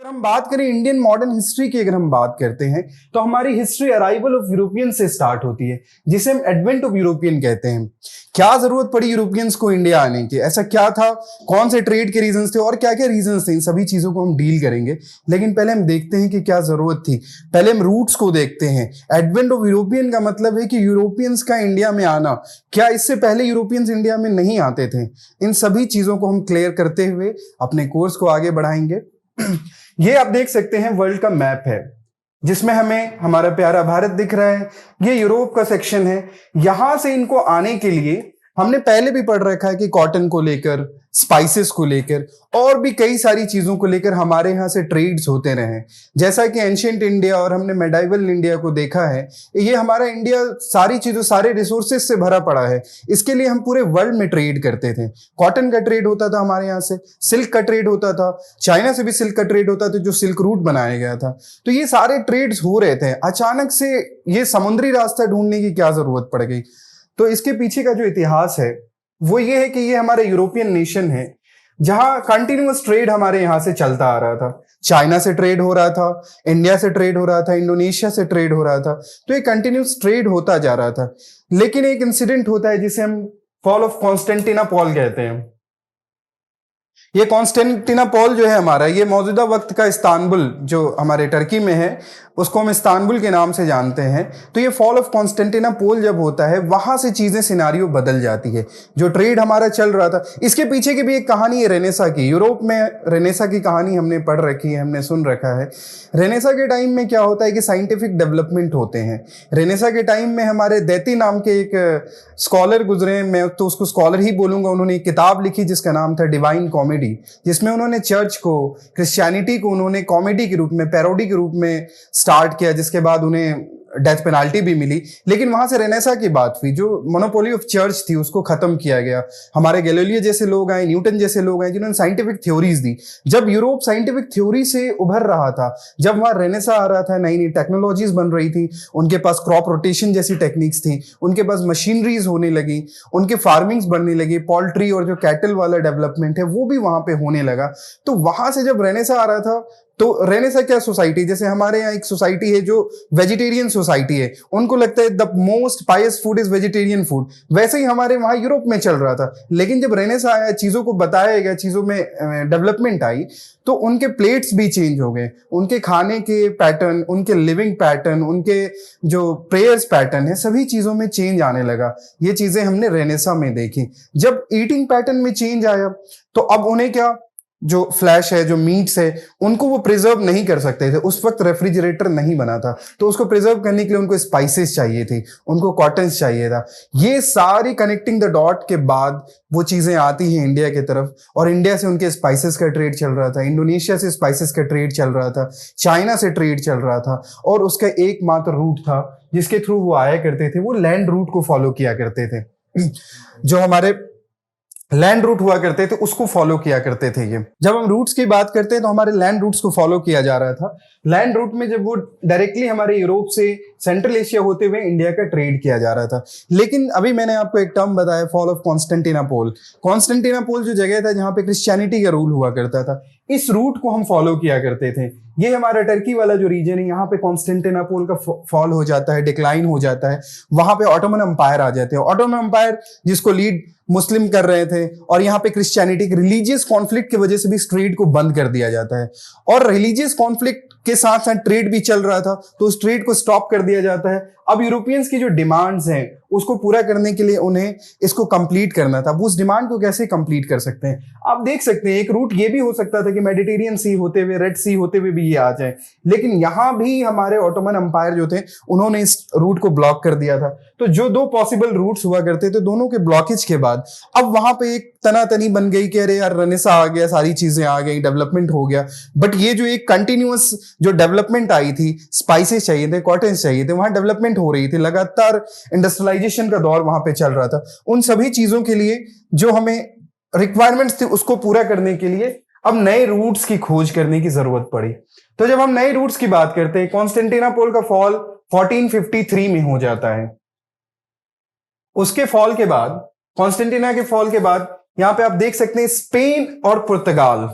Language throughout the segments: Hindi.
अगर हम बात करें इंडियन मॉडर्न हिस्ट्री की, अगर हम बात करते हैं तो हमारी हिस्ट्री अराइवल ऑफ यूरोपियन से स्टार्ट होती है, जिसे हम एडवेंट ऑफ यूरोपियन कहते हैं। क्या जरूरत पड़ी यूरोपियंस को इंडिया आने की, ऐसा क्या था, कौन से ट्रेड के रीजंस थे और क्या क्या रीजंस थे, इन सभी चीजों को हम डील करेंगे। लेकिन पहले हम देखते हैं कि क्या जरूरत थी। पहले हम रूट्स को देखते हैं। एडवेंट ऑफ यूरोपियन का मतलब है कि यूरोपियंस का इंडिया में आना, क्या इससे पहले यूरोपियंस इंडिया में नहीं आते थे। इन सभी चीजों को हम क्लियर करते हुए अपने कोर्स को आगे बढ़ाएंगे। ये आप देख सकते हैं वर्ल्ड का मैप है, जिसमें हमें हमारा प्यारा भारत दिख रहा है। ये यूरोप का सेक्शन है। यहां से इनको आने के लिए हमने पहले भी पढ़ रखा है कि कॉटन को लेकर, स्पाइसेस को लेकर और भी कई सारी चीजों को लेकर हमारे यहाँ से ट्रेड्स होते रहे। जैसा कि एंशिएंट इंडिया और हमने मेडाइवल इंडिया को देखा है, ये हमारा इंडिया सारी चीजों, सारे रिसोर्सेस से भरा पड़ा है। इसके लिए हम पूरे वर्ल्ड में ट्रेड करते थे। कॉटन का ट्रेड होता था हमारे यहाँ से, सिल्क का ट्रेड होता था, चाइना से भी सिल्क का ट्रेड होता था, जो सिल्क रूट बनाया गया था। तो ये सारे ट्रेड्स हो रहे थे। अचानक से ये समुद्री रास्ता ढूंढने की क्या जरूरत पड़ गई? तो इसके पीछे का जो इतिहास है वो ये है कि ये हमारे यूरोपियन नेशन है, जहां कंटिन्यूअस ट्रेड हमारे यहां से चलता आ रहा था। चाइना से ट्रेड हो रहा था, इंडिया से ट्रेड हो रहा था, इंडोनेशिया से ट्रेड हो रहा था। तो ये कंटिन्यूअस ट्रेड होता जा रहा था। लेकिन एक इंसिडेंट होता है जिसे हम फॉल ऑफ कॉन्स्टेंटिनोपल कहते हैं। ये कॉन्स्टेंटिनोपल जो है हमारा, ये मौजूदा वक्त का इस्तांबुल जो हमारे टर्की में है, उसको हम इस्तांबुल के नाम से जानते हैं। तो ये फॉल ऑफ कॉन्स्टेंटिनोपल जब होता है, वहां से चीजें, सिनारियो बदल जाती है। जो ट्रेड हमारा चल रहा था, इसके पीछे की भी एक कहानी है रेनेसा की। यूरोप में रेनेसा की कहानी हमने पढ़ रखी है, हमने सुन रखा है। रेनेसा के टाइम में क्या होता है कि साइंटिफिक डेवलपमेंट होते हैं। रेनेसा के टाइम में हमारे दैती नाम के एक स्कॉलर गुजरे, मैं तो उसको स्कॉलर ही बोलूंगा। उन्होंने एक किताब लिखी जिसका नाम था डिवाइन कॉमेडी, जिसमें उन्होंने चर्च को, क्रिश्चियनिटी को उन्होंने कॉमेडी के रूप में, पैरोडी के रूप में स्टार्ट किया, जिसके बाद उन्हें डेथ पेनाल्टी भी मिली। लेकिन वहां से रेनेसा की बात हुई, जो मोनोपोली ऑफ चर्च थी उसको खत्म किया गया। हमारे गैलीलियो जैसे लोग आए, न्यूटन जैसे लोग आए, जिन्होंने साइंटिफिक थ्योरीज दी। जब यूरोप साइंटिफिक थ्योरी से उभर रहा था, जब वहां रेनेसा आ रहा था, नई नई टेक्नोलॉजीज बन रही थी, उनके पास क्रॉप रोटेशन जैसी टेक्निक्स थी, उनके पास मशीनरीज होने लगी, उनके फार्मिंग्स बढ़ने लगी, पोल्ट्री और जो कैटल वाला डेवलपमेंट है वो भी वहां पे होने लगा। तो वहां से जब रेनेसा आ रहा था, तो रेनेसा क्या सोसाइटी, जैसे हमारे यहाँ एक सोसाइटी है जो वेजिटेरियन सोसाइटी है, उनको लगता है the most pious food is vegetarian food, वैसे ही हमारे वहां यूरोप में चल रहा था। लेकिन जब रेनेसा आया, चीजों को बताया गया, चीजों में डेवलपमेंट आई, तो उनके प्लेट्स भी चेंज हो गए, उनके खाने के पैटर्न, उनके लिविंग पैटर्न, उनके जो प्रेयर्स पैटर्न है, सभी चीजों में चेंज आने लगा। ये चीजें हमने रेनेसा में देखी। जब ईटिंग पैटर्न में चेंज आया, तो अब उन्हें क्या, जो फ्लैश है, जो मीट्स है, उनको वो प्रिजर्व नहीं कर सकते थे। उस वक्त रेफ्रिजरेटर नहीं बना था, तो उसको प्रिजर्व करने के लिए उनको स्पाइसेस चाहिए थी, उनको कॉटन्स चाहिए था। ये सारी कनेक्टिंग द डॉट के बाद वो चीजें आती हैं इंडिया की तरफ, और इंडिया से उनके स्पाइसेस का ट्रेड चल रहा था, इंडोनेशिया से स्पाइसेस का ट्रेड चल रहा था, चाइना से ट्रेड चल रहा था। और उसका एकमात्र रूट था जिसके थ्रू वो आया करते थे, वो लैंड रूट को फॉलो किया करते थे। जो हमारे लैंड रूट हुआ करते थे उसको फॉलो किया करते थे। ये जब हम रूट्स की बात करते हैं तो हमारे लैंड रूट्स को फॉलो किया जा रहा था। लैंड रूट में जब वो डायरेक्टली हमारे यूरोप से सेंट्रल एशिया होते हुए इंडिया का ट्रेड किया जा रहा था। लेकिन अभी मैंने आपको एक टर्म बताया, फॉल ऑफ कॉन्स्टेंटिनोपल। कॉन्स्टेंटिनोपल जो जगह था जहां पे क्रिश्चियनिटी का रूल हुआ करता था, इस रूट को हम फॉलो किया करते थे। ये हमारा टर्की वाला जो रीजन है, यहाँ पे कॉन्स्टेंटिनोपल का फॉल हो जाता है, डिक्लाइन हो जाता है। वहां पे ऑटोमन एम्पायर आ जाते हैं। ऑटोमन एम्पायर जिसको लीड मुस्लिम कर रहे थे, और यहाँ पे क्रिश्चियनिटी के रिलीजियस कॉन्फ्लिक्ट की वजह से भी इस ट्रेड को बंद कर दिया जाता है। और रिलीजियस कॉन्फ्लिक्ट के साथ साथ ट्रेड भी चल रहा था, तो उस ट्रेड को स्टॉप कर दिया जाता है। अब यूरोपियंस की जो डिमांड्स हैं उसको पूरा करने के लिए उन्हें इसको कंप्लीट करना था। अब उस डिमांड को कैसे कंप्लीट कर सकते हैं? आप देख सकते हैं एक रूट ये भी हो सकता था कि मेडिटेरियन सी होते हुए, रेड सी होते हुए भी ये आ जाए। लेकिन यहां भी हमारे ऑटोमन एम्पायर जो थे, उन्होंने इस रूट को ब्लॉक कर दिया था। तो जो दो पॉसिबल रूट्स हुआ करते थे, दोनों के ब्लॉकेज के बाद अब वहां पे एक तनातनी बन गई कि अरे यार रेनेसा आ गया, सारी चीजें आ गई, डेवलपमेंट हो गया। बट ये जो एक कंटिन्यूअस जो डेवलपमेंट आई थी, स्पाइसेस चाहिए थे, कॉटन चाहिए थे, वहां डेवलपमेंट हो रही थी, लगातार इंडस्ट्रियलाइजेशन का दौर वहां पे चल रहा था। उन सभी चीजों के लिए जो हमें रिक्वायरमेंट्स थी, उसको पूरा करने के लिए अब नए रूट्स की खोज करने की जरूरत पड़ी। तो जब हम नए रूट्स की बात करते हैं, कॉन्स्टेंटिनोपल का फॉल 1453 में हो जाता है। उसके फॉल के बाद, कॉन्स्टेंटिना के फॉल के बाद, यहां पे आप देख सकते हैं स्पेन और पुर्तगाल,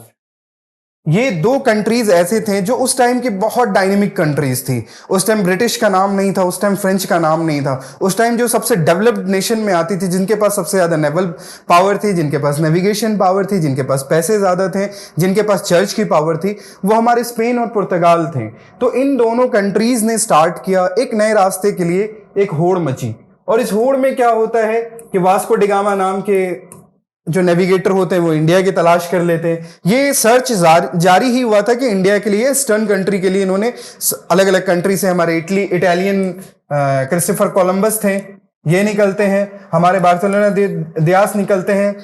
ये दो कंट्रीज ऐसे थे जो उस टाइम की बहुत डायनेमिक कंट्रीज थी। उस टाइम ब्रिटिश का नाम नहीं था, उस टाइम फ्रेंच का नाम नहीं था। उस टाइम जो सबसे डेवलप्ड नेशन में आती थी, जिनके पास सबसे ज्यादा नेवल पावर थी, जिनके पास नेविगेशन पावर थी, जिनके पास पैसे ज्यादा थे, जिनके पास चर्च की पावर थी, वो हमारे स्पेन और पुर्तगाल थे। तो इन दोनों कंट्रीज ने स्टार्ट किया एक नए रास्ते के लिए, एक होड़ मची। और इस होड़ में क्या होता है कि वास्को डिगामा नाम के जो नेविगेटर होते हैं वो इंडिया की तलाश कर लेते हैं। ये सर्च जारी ही हुआ था कि इंडिया के लिए, स्टर्न कंट्री के लिए, इन्होंने अलग अलग कंट्री से, हमारे इटालियन क्रिस्टोफर कोलंबस थे, ये निकलते हैं, हमारे बार्सिलोना दियास निकलते हैं,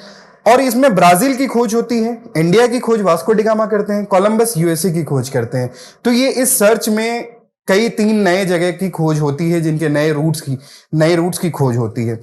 और इसमें ब्राजील की खोज होती है, इंडिया की खोज वास्को डिगामा करते हैं, कोलंबस यूएसए की खोज करते हैं। तो ये इस सर्च में कई 3 नए जगह की खोज होती है, जिनके नए रूट्स की खोज होती है।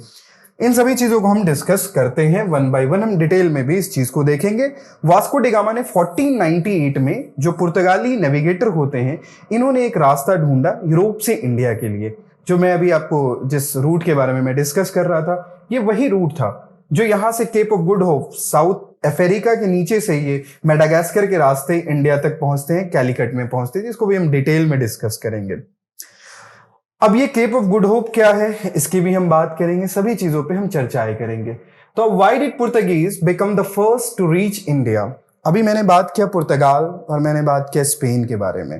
इन सभी चीजों को हम डिस्कस करते हैं वन बाय वन, हम डिटेल में भी इस चीज को देखेंगे। वास्को डिगामा ने 1498 में, जो पुर्तगाली नेविगेटर होते हैं, इन्होंने एक रास्ता ढूंढा यूरोप से इंडिया के लिए। जो मैं अभी आपको जिस रूट के बारे में मैं डिस्कस कर रहा था, ये वही रूट था जो यहां से Cape of Good Hope, South Africa के नीचे से ये मेडागास्कर के रास्ते इंडिया तक पहुंचते हैं, कैलिकट में पहुंचते हैं, जिसको भी हम डिटेल में डिस्कस करेंगे। अब ये केप ऑफ गुड होप क्या है, इसकी भी हम बात करेंगे, सभी चीजों पे हम चर्चाएं करेंगे। तो why did Portuguese become the first to reach India? अभी मैंने बात किया पुर्तगाल और मैंने बात किया स्पेन के बारे में।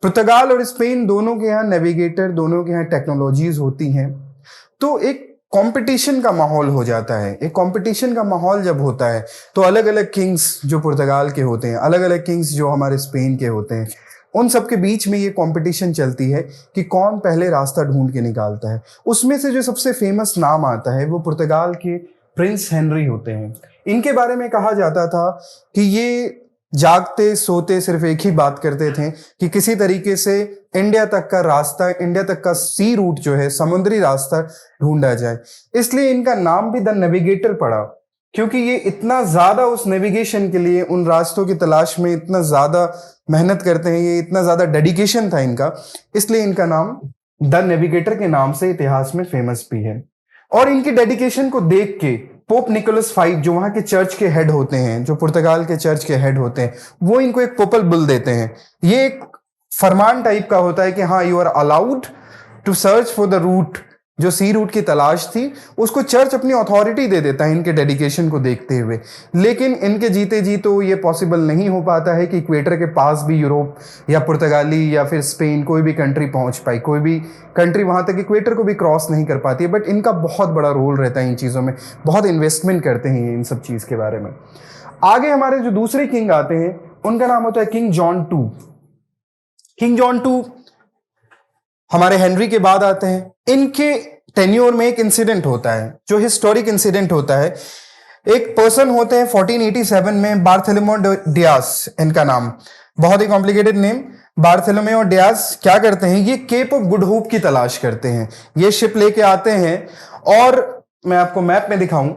पुर्तगाल और स्पेन दोनों के यहाँ नेविगेटर, दोनों के यहाँ टेक्नोलॉजीज होती हैं, तो एक कंपटीशन का माहौल हो जाता है। एक कंपटीशन का माहौल जब होता है तो अलग अलग किंग्स जो पुर्तगाल के होते हैं, अलग अलग किंग्स जो हमारे स्पेन के होते हैं, उन सब के बीच में ये कंपटीशन चलती है कि कौन पहले रास्ता ढूंढ के निकालता है। उसमें से जो सबसे फेमस नाम आता है वो पुर्तगाल के प्रिंस हेनरी होते हैं। इनके बारे में कहा जाता था कि ये जागते सोते सिर्फ एक ही बात करते थे कि किसी तरीके से इंडिया तक का रास्ता, इंडिया तक का सी रूट जो है, समुद्री रास्ता ढूंढा जाए। इसलिए इनका नाम भी द नेविगेटर पड़ा, क्योंकि ये इतना ज्यादा उस नेविगेशन के लिए, उन रास्तों की तलाश में इतना ज्यादा मेहनत करते हैं, ये इतना ज्यादा डेडिकेशन था इनका, इसलिए इनका नाम द नेविगेटर के नाम से इतिहास में फेमस भी है। और इनकी डेडिकेशन को देख के पोप निकोलस V, जो वहां के चर्च के हेड होते हैं, जो पुर्तगाल के चर्च के हेड होते हैं, वो इनको एक पोपल बुल देते हैं। ये एक फरमान टाइप का होता है कि हाँ, you are allowed to search for the route. जो सी रूट की तलाश थी उसको चर्च अपनी अथॉरिटी दे देता है इनके डेडिकेशन को देखते हुए। लेकिन इनके जीते जी तो ये पॉसिबल नहीं हो पाता है कि इक्वेटर के पास भी यूरोप या पुर्तगाली या फिर स्पेन, कोई भी कंट्री पहुंच पाई। कोई भी कंट्री वहां तक इक्वेटर को भी क्रॉस नहीं कर पाती है। बट इनका बहुत बड़ा रोल रहता है इन चीज़ों में, बहुत इन्वेस्टमेंट करते हैं ये इन सब चीज़ के बारे में। आगे हमारे जो दूसरे किंग आते हैं उनका नाम होता है king John II। King John II हमारे हेनरी के बाद आते हैं। इनके टेन्योर में एक इंसिडेंट होता है जो हिस्टोरिक इंसिडेंट होता है। एक पर्सन होते हैं 1487 में, बार्थोलोमेओ डियास इनका नाम, बहुत ही कॉम्प्लिकेटेड नेम। बार्थोलोमेओ डियास क्या करते हैं, ये केप ऑफ गुड होप की तलाश करते हैं। ये शिप लेके आते हैं और मैं आपको मैप में दिखाऊं,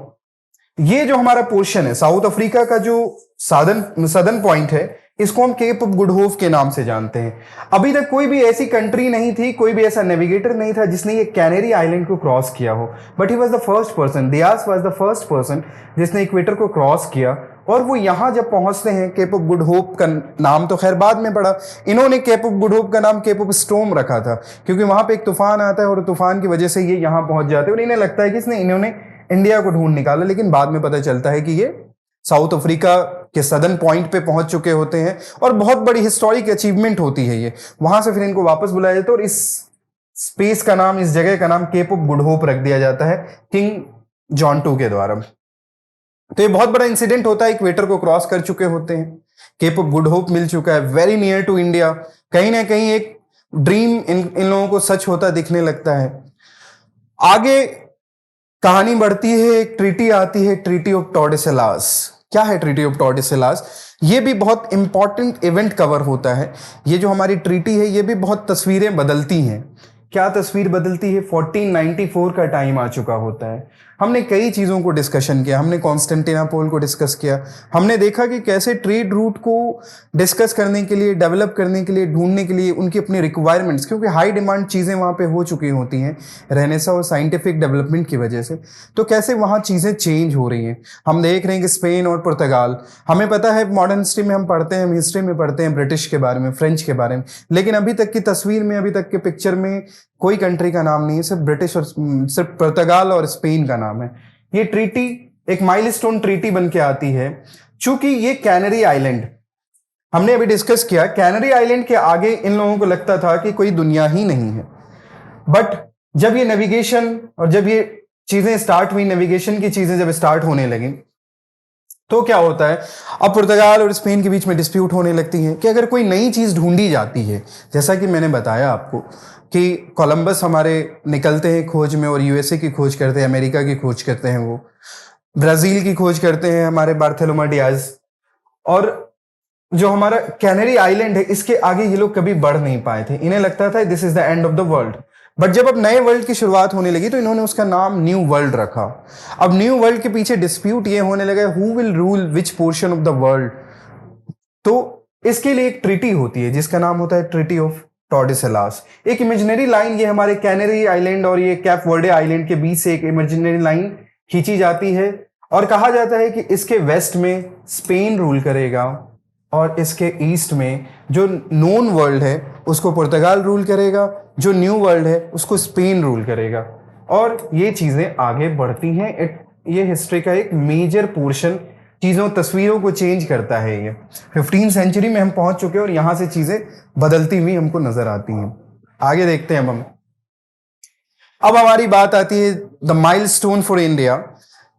ये जो हमारा पोर्शन है साउथ अफ्रीका का, जो सदर्न पॉइंट है, इसको हम केप ऑफ गुड होप के नाम से जानते हैं। अभी तक कोई भी ऐसी कंट्री नहीं थी, कोई भी ऐसा नेविगेटर नहीं था जिसने ये कैनरी आइलैंड को क्रॉस किया हो। But he was the first person, Dias was the first person जिसने इक्वेटर को क्रॉस किया। और वो यहां जब पहुंचते हैं, केप ऑफ गुड होप का नाम तो खैर बाद में पड़ा, इन्होंने केप ऑफ गुड होप का नाम केप ऑफ स्टॉर्म रखा था, क्योंकि वहां पे एक तूफान आता है और तूफान की वजह से ये यहां पहुंच जाते हैं और इन्हें लगता है कि इन्होंने इंडिया को ढूंढ निकाला। लेकिन बाद में पता चलता है कि ये साउथ अफ्रीका के सदर्न पॉइंट पे पहुंच चुके होते हैं और बहुत बड़ी हिस्टोरिक अचीवमेंट होती है ये। वहां से फिर इनको वापस बुलाया जाता है और इस स्पेस का नाम, इस जगह का नाम केप ऑफ गुड होप रख दिया जाता है किंग जॉन II के द्वारा। तो ये बहुत बड़ा इंसिडेंट होता है, इक्वेटर को क्रॉस कर चुके होते हैं, केप ऑफ गुड होप मिल चुका है, वेरी नियर टू इंडिया। कहीं ना कहीं एक ड्रीम इन लोगों को सच होता दिखने लगता है। आगे कहानी बढ़ती है, एक ट्रीटी आती है, ट्रीटी ऑफ टॉर्डेसलास। क्या है ट्रीटी ऑफ टॉर्डेसलास? ये भी बहुत इंपॉर्टेंट इवेंट कवर होता है। ये जो हमारी ट्रीटी है ये भी बहुत तस्वीरें बदलती हैं। क्या तस्वीर बदलती है? 1494 का टाइम आ चुका होता है। हमने कई चीज़ों को डिस्कशन किया, हमने कॉन्स्टेंटिनोपल को डिस्कस किया, हमने देखा कि कैसे ट्रेड रूट को डिस्कस करने के लिए, डेवलप करने के लिए, ढूंढने के लिए उनकी अपनी रिक्वायरमेंट्स, क्योंकि हाई डिमांड चीज़ें वहाँ पे हो चुकी होती हैं रहनेसा और साइंटिफिक डेवलपमेंट की वजह से, तो कैसे वहाँ चीज़ें चेंज हो रही हैं। हम देख रहे हैं कि स्पेन और पुर्तगाल, हमें पता है मॉडर्न हिस्ट्री में हम पढ़ते हैं, हम हिस्ट्री में पढ़ते हैं ब्रिटिश के बारे में, फ्रेंच के बारे में, लेकिन अभी तक की तस्वीर में, अभी तक के पिक्चर में कोई कंट्री का नाम नहीं है, सिर्फ ब्रिटिश और सिर्फ पुर्तगाल और स्पेन का नाम है। ये ट्रीटी एक माइलस्टोन ट्रीटी बन के आती है, चूंकि ये कैनरी आइलैंड, हमने अभी डिस्कस किया, कैनरी आइलैंड के आगे इन लोगों को लगता था कि कोई दुनिया ही नहीं है। बट जब ये नेविगेशन और जब ये चीजें स्टार्ट हुई, नेविगेशन की चीजें जब स्टार्ट होने लगी, तो क्या होता है, अब पुर्तगाल और स्पेन के बीच में डिस्प्यूट होने लगती है कि अगर कोई नई चीज ढूंढी जाती है, जैसा कि मैंने बताया आपको कि कोलंबस हमारे निकलते हैं खोज में और यूएसए की खोज करते हैं, अमेरिका की खोज करते हैं, वो ब्राजील की खोज करते हैं हमारे बार्थेलोमा डियाज, और जो हमारा कैनरी आइलैंड है इसके आगे ये लोग कभी बढ़ नहीं पाए थे, इन्हें लगता था this is the end of the world. But जब अब नए वर्ल्ड की शुरुआत होने लगी तो इन्होंने उसका नाम न्यू वर्ल्ड रखा। अब न्यू वर्ल्ड के पीछे डिस्प्यूट ये होने लगा who will rule which portion of the world, तो इसके लिए एक ट्रीटी होती है जिसका नाम होता है ट्रीटी ऑफ टॉर्डेसलास। एक इमेजिनरी लाइन, ये हमारे कैनरी आइलैंड और ये कैप वर्डे आइलैंड के बीच से एक इमेजिनरी लाइन खींची जाती है और कहा जाता है कि इसके वेस्ट में स्पेन रूल करेगा और इसके ईस्ट में जो नोन वर्ल्ड है उसको पुर्तगाल रूल करेगा, जो न्यू वर्ल्ड है उसको स्पेन रूल करेगा, और ये चीज़ें आगे बढ़ती हैं। ये हिस्ट्री का एक मेजर पोर्शन, चीज़ों तस्वीरों को चेंज करता है। ये 15वीं सेंचुरी में हम पहुंच चुके हैं और यहाँ से चीज़ें बदलती हुई हमको नजर आती हैं। आगे देखते हैं हम। अब हमारी बात आती है द माइलस्टोन फॉर इंडिया,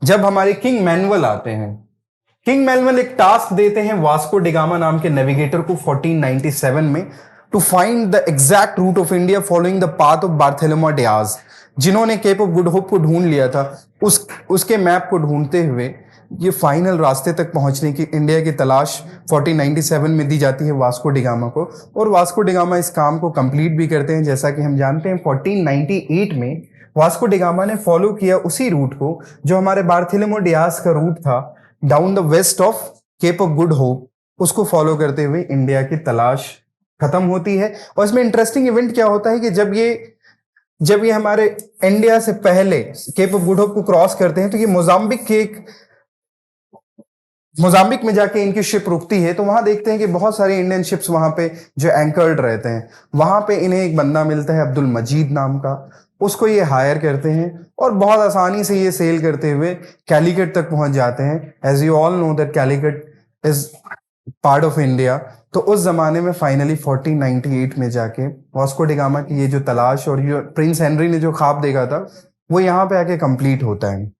जब हमारे किंग मैनुअल आते हैं। किंग मैनुअल एक टास्क देते हैं वास्को डिगामा नाम के नेविगेटर को 1497 में, to find the exact route of India following the path of Bartholomew Dias. जिन्होंने केप ऑफ गुड होप को ढूंढ लिया था, उसके मैप को ढूंढते हुए ये फाइनल रास्ते तक पहुंचने की इंडिया की तलाश 1497 में दी जाती है वास्को डिगामा को, और वास्को डिगामा इस काम को कंप्लीट भी करते हैं। जैसा कि हम जानते हैं 1498 में वास्को डिगामा ने फॉलो किया उसी रूट को जो हमारे बार्थेलोमा डियाज का रूट था, down the west of Cape of Good Hope, उसको फॉलो करते हुए इंडिया की तलाश खत्म होती है। और इसमें इंटरेस्टिंग इवेंट क्या होता है कि जब ये हमारे इंडिया से पहले केप ऑफ गुड होप को क्रॉस करते हैं तो ये मोजाम्बिक में जाके इनकी शिप रुकती है, तो वहां देखते हैं कि बहुत सारे इंडियन शिप्स वहां पे जो एंकर्ड रहते हैं। वहां पे इन्हें एक बंदा मिलता है अब्दुल मजीद नाम का, उसको ये हायर करते हैं और बहुत आसानी से ये सेल करते हुए कैलीकट तक पहुंच जाते हैं। As you all know that Calicut is part of India. तो उस जमाने में फाइनली 1498 में जाके वास्को डिगामा की ये जो तलाश और ये प्रिंस हेनरी ने जो ख्वाब देखा था वो यहाँ पे आके कंप्लीट होता है।